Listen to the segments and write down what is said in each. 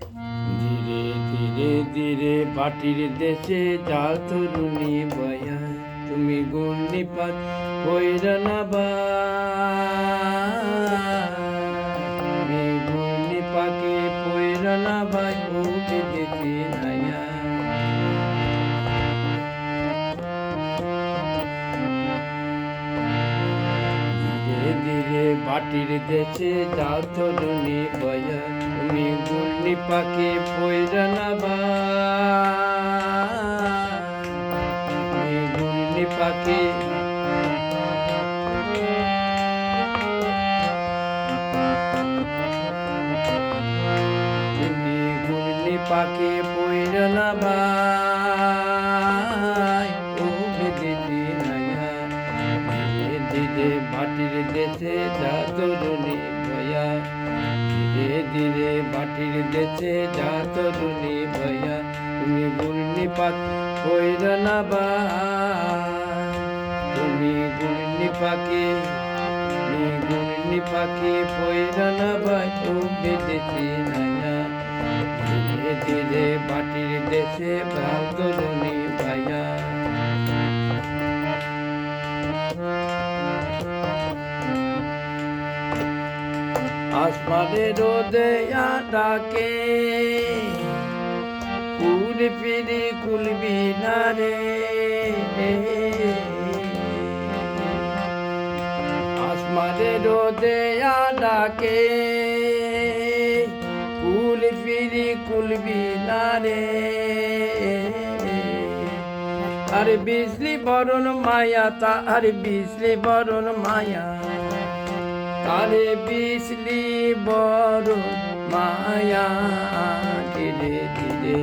ধীরে ধীরে ধীরে বাটির দেশে যাও তরুণী বয়া, তুমি গুণনিপাত কইরা না বা, তুমি গুণনিপাকে পইরা না ভাই ও বিদেশি নাইয়া। ধীরে ধীরে বাটির দেশে যাও তরুণী বয়া, তুমি গুণনিপাকে পইরা না বা, তুমি গুণনিপাকে পাকে পইরা না ভাই ও বিদেশি নাইয়া। ধীরে ধীরে বাটির দেশে যা তরুণী ভয়া, ধীরে ধীরে বাটির দেশে যা তরুণী ভয়া, তুমি গুণনিপাত পইরা না ভাই, তুমি গুণনিপাকে, তুমি গুণনিপাকে পইরা না ভাই ও বিদেশি নাইয়া। ধীরে ধীরে বাটির দেশে ভাব তরুণী ভাইয়া। আসমানে রোদে ডাকে কুল ফিরি কুলবি না রে, আসমানে রোদে ডাকে কুল ফিরি কুলবি না রে, আর বিজলি বরণ মায়া তার বিজলি বরণ মায়া, তারে বিজলি বরণ মায়া। ধীরে ধীরে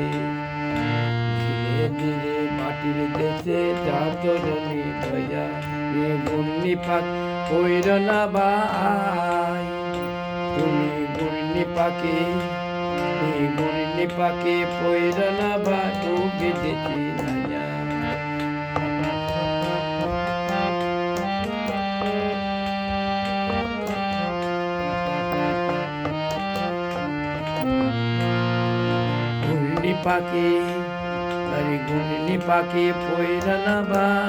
ধীরে ধীরে মাটির দেশে যা তরুণী ভয়া, তুমি গুণনিপাত পইরা না ভাই, তুমি গুণনিপাকে, তুমি গুণনিপাকে পইরা না ভাই ও বিদেশি নাইয়া। গুণনিপাকে, আরে গুণনিপাকে পইরা না ভাই,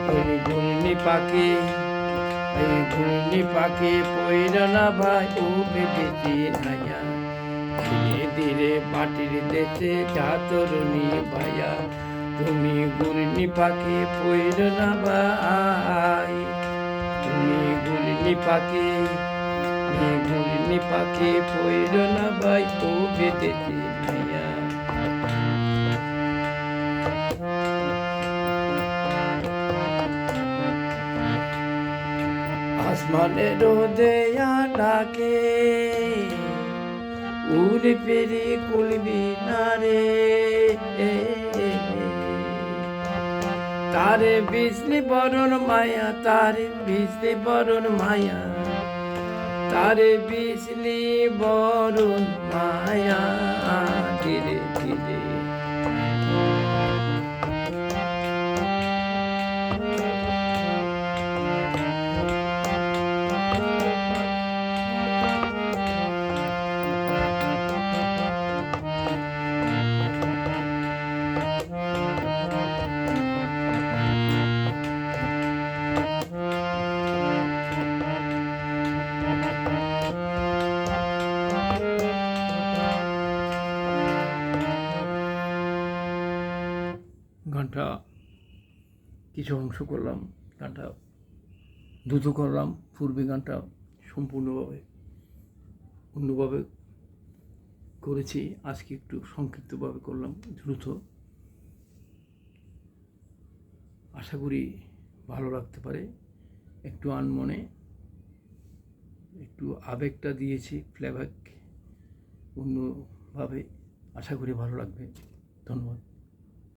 তুমি গুণনিপাকে, এই গুণনিপাকে পইরা না ভাই ও বিদেশি নাইয়া। ধীরে ধীরে মাটির দেশে যা তরুণী ভাইয়া, তুমি গুণনিপাকে পইরা না ভাই, তুমি গুণনিপাকে, তুমি গুণনিপাকে পইরা না ভাই ও বিদেশি নাইয়া। আসমানে রোদে ডাকে উল পেরি কুলবি না রে, তারে বিজলি বরণ মায়া, তারে বিজলি বরণ মায়া, তারে বিজলি বরণ মায়া। ধীরে ধীরে গানটা কিছু অংশ করলাম, গানটা দ্রুত করলাম, পূর্বে গানটা সম্পূর্ণভাবে অন্যভাবে করেছি, আজকে একটু সংক্ষিপ্তভাবে করলাম দ্রুত। আশা করি ভালো লাগতে পারে, একটু আনমনে একটু আবেগটা দিয়েছি, ফ্লেভার অন্যভাবে, আশা করি ভালো লাগবে। ধন্যবাদ।